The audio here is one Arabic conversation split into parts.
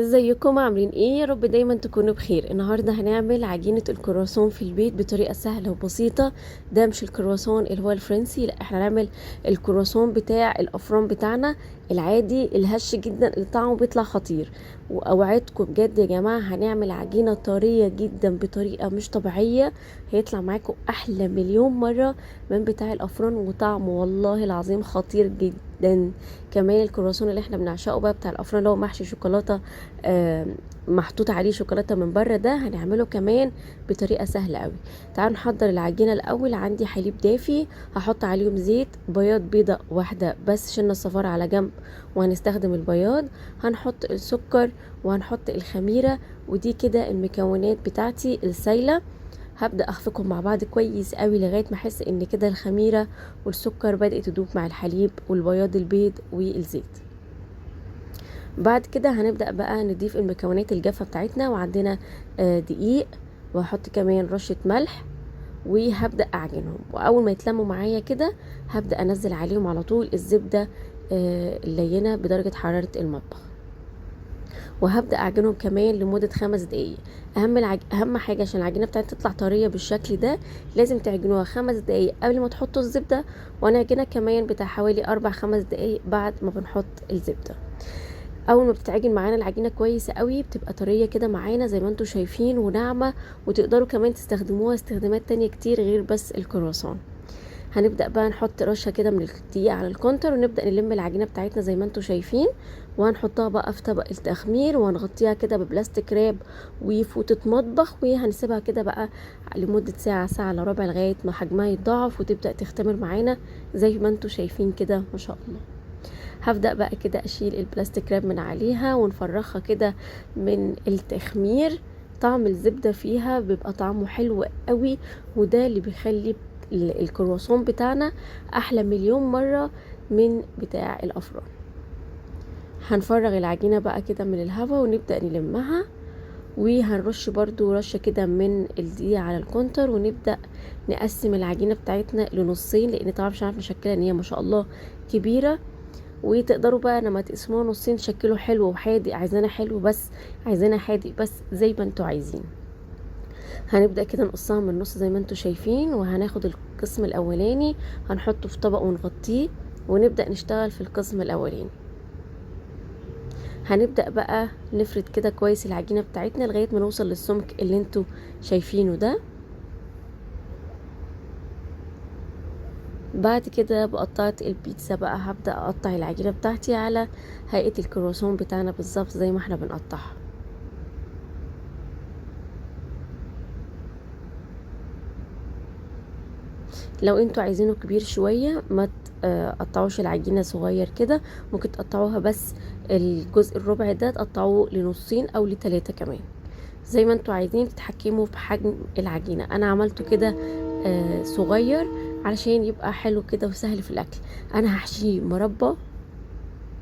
ازيكم عاملين ايه؟ يا رب دايما تكونوا بخير. النهارده هنعمل عجينه الكرواسون في البيت بطريقه سهله وبسيطه. ده مش الكرواسون اللي هو الفرنسي، لا احنا هنعمل الكرواسون بتاع الافران بتاعنا العادي الهش جدا اللي طعمه بيطلع خطير. واوعدكم بجد يا جماعه هنعمل عجينه طريه جدا بطريقه مش طبيعيه، هيطلع معاكم احلى مليون مره من بتاع الافران، وطعمه والله العظيم خطير جدا. كمان الكرواسون اللي احنا بنعشقه بقى بتاع الافران اللي هو محشي شوكولاته، آه، محطوط عليه شوكولاته من بره، ده هنعمله كمان بطريقه سهله قوي. تعالوا نحضر العجينه الاول. عندي حليب دافي، هحط عليهم زيت، بياض بيضه واحده بس، شلنا الصفار على جنب وهنستخدم البياض. هنحط السكر وهنحط الخميره، ودي كده المكونات بتاعتي السايله. هبدا اخفقهم مع بعض كويس قوي لغايه ما احس ان كده الخميره والسكر بدات تدوب مع الحليب والبياض البيض والزيت. بعد كده هنبدأ بقى نضيف المكونات الجافة بتاعتنا، وعندنا دقيق، وهحط كمان رشة ملح، وهبدأ أعجنهم. وأول ما يتلموا معايا كده هبدأ أنزل عليهم على طول الزبدة اللينة بدرجة حرارة المطبخ، وهبدأ أعجنهم كمان لمدة 5 دقايق. أهم حاجة عشان العجينة بتاعتي تطلع طرية بالشكل ده لازم تعجنوها 5 دقايق قبل ما تحطوا الزبدة، ونعجنها كمان بتاع حوالي 4-5 دقايق بعد ما بنحط الزبدة. اول ما بتتعجن معانا العجينه كويسه قوي بتبقى طريه كده معانا زي ما انتم شايفين وناعمه، وتقدروا كمان تستخدموها استخدامات تانية كتير غير بس الكرواسون. هنبدا بقى نحط رشه كده من الدقيق على الكونتر، ونبدا نلم العجينه بتاعتنا زي ما انتم شايفين، وهنحطها بقى في طبق التخمير، وهنغطيها كده ببلاستيك راب وفوطه مطبخ، وهنسيبها كده بقى لمده ساعه، ساعه الا ربع، لغايه ما حجمها يتضاعف وتبدا تختمر معانا زي ما انتم شايفين كده ما شاء الله. هبدأ بقى كده اشيل البلاستيك راب من عليها ونفرغها كده من التخمير. طعم الزبدة فيها بيبقى طعمه حلو قوي، وده اللي بيخلي الكرواسون بتاعنا احلى مليون مرة من بتاع الافران. هنفرغ العجينة بقى كده من الهواء ونبدأ نلمها، وهنرش برضو رشة كده من الدقيق على الكونتر، ونبدأ نقسم العجينة بتاعتنا لنصين، لان طبعا مش عارف نشكلها ان هي ما شاء الله كبيرة. وتقدروا بقى لما تقسموها نصين شكله حلو وحادق، عايزانا حلو بس، عايزانا حادق بس، زي ما انتوا عايزين. هنبدأ كده نقصها من النص زي ما انتوا شايفين، وهناخد القسم الاولاني هنحطه في طبق ونغطيه، ونبدأ نشتغل في القسم الاولاني. هنبدأ بقى نفرد كده كويس العجينة بتاعتنا لغاية ما نوصل للسمك اللي انتوا شايفينه ده. بعد كده بقطعة البيتزا بقى هبدأ اقطع العجينة بتاعتي على هيئة الكرواسون بتاعنا بالظبط زي ما احنا بنقطعها. لو انتوا عايزينه كبير شوية ما تقطعوش العجينة صغير كده، ممكن تقطعوها بس الجزء الربع ده تقطعوه لنصين او لتلاتة كمان، زي ما انتوا عايزين تتحكموا في حجم العجينة. انا عملته كده صغير علشان يبقى حلو كده وسهل في الاكل. انا هحشيه مربى،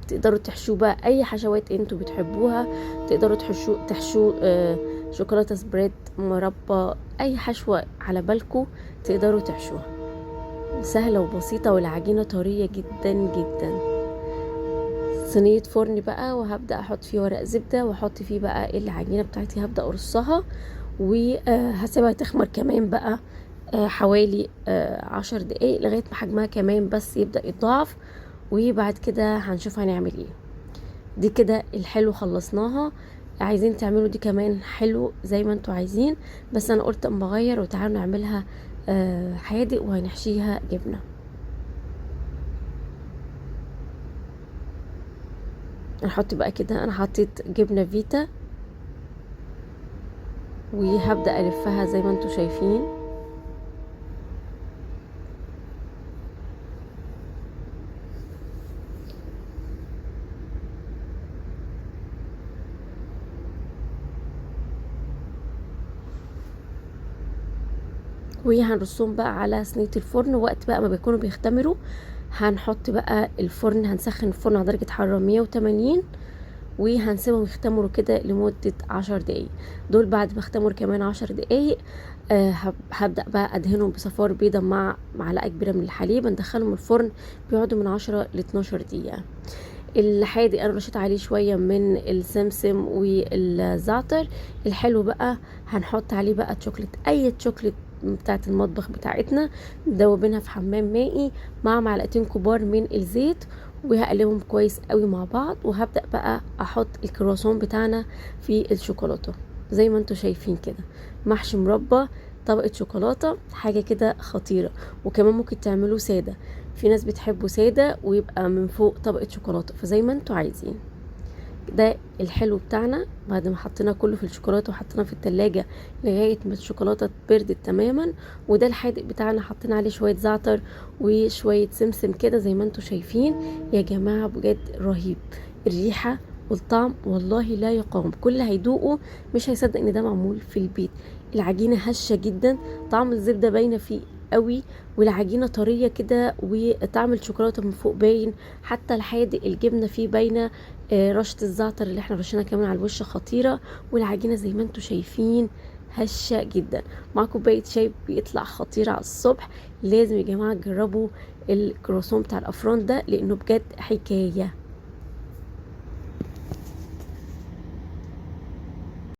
تقدروا تحشوه بقى اي حشوات انتوا بتحبوها، تقدروا تحشوه شوكولاتة سبريد، مربى، اي حشوة على بالكم تقدروا تحشوها. سهلة وبسيطة والعجينة طرية جدا جدا. صينية فرن بقى، وهبدأ احط فيه ورق زبدة، واحط فيه بقى العجينة بتاعتي، هبدأ ارصها وهسيبها تخمر كمان بقى حوالي 10 دقايق لغاية ما حجمها كمان بس يبدأ يتضاعف. وبعد كده هنشوف هنعمل ايه. دي كده الحلو خلصناها. عايزين تعملوا دي كمان حلو زي ما انتوا عايزين، بس انا قلت اما اغير وتعالوا نعملها حادق وهنحشيها جبنه. هنحط بقى كده، انا حطيت جبنه فيتا، وهبدا الفها زي ما انتوا شايفين. وهنرصهم بقى على صينيه الفرن. وقت بقى ما بيكونوا بيختمروا هنحط بقى الفرن، هنسخن الفرن على درجه حراره 180، وهنسيبهم يختمروا كده لمدة 10 دقايق. دول بعد ما اختمروا كمان 10 دقايق هبدأ بقى ادهنهم بصفار بيضة مع معلقة كبيرة من الحليب، ندخلهم الفرن بيقعدوا من 10 ل 12 دقيقة. الحادق انا رشيت عليه شويه من السمسم والزعتر. الحلو بقى هنحط عليه بقى شوكليت، اي شوكليت بتاعه المطبخ بتاعتنا، ندوبينها في حمام مائي مع معلقتين كبار من الزيت، وهقلبهم كويس قوي مع بعض. وهبدأ بقى احط الكرواسون بتاعنا في الشوكولاته زي ما انتوا شايفين كده، محشي مربى، طبقة شوكولاتة، حاجة كده خطيرة. وكمان ممكن تعملوه سادة، في ناس بتحبه سادة ويبقى من فوق طبقة شوكولاتة، فزي ما انتوا عايزين. ده الحلو بتاعنا بعد ما حطينا كله في الشوكولاتة وحطينا في التلاجة لغاية ما الشوكولاتة بردت تماما. وده الحادق بتاعنا، حطينا عليه شوية زعتر وشوية سمسم كده زي ما انتوا شايفين. يا جماعة بجد رهيب، الريحة والطعم والله لا يقاوم. كل اللي هيدوقه مش هيصدق ان ده معمول في البيت. العجينة هشة جدا، طعم الزبدة باينة فيه قوي، والعجينة طرية كده، وطعم الشوكولاتة من فوق باين، حتى الحادق الجبنة فيه باينة. رشة الزعتر اللي احنا رشيناها كمان على الوش خطيرة. والعجينة زي ما انتوا شايفين هشة جدا، مع كوباية شاي بيطلع خطير على الصبح. لازم يا جماعة تجربوا الكرواسون بتاع الأفران ده لأنه بجد حكاية.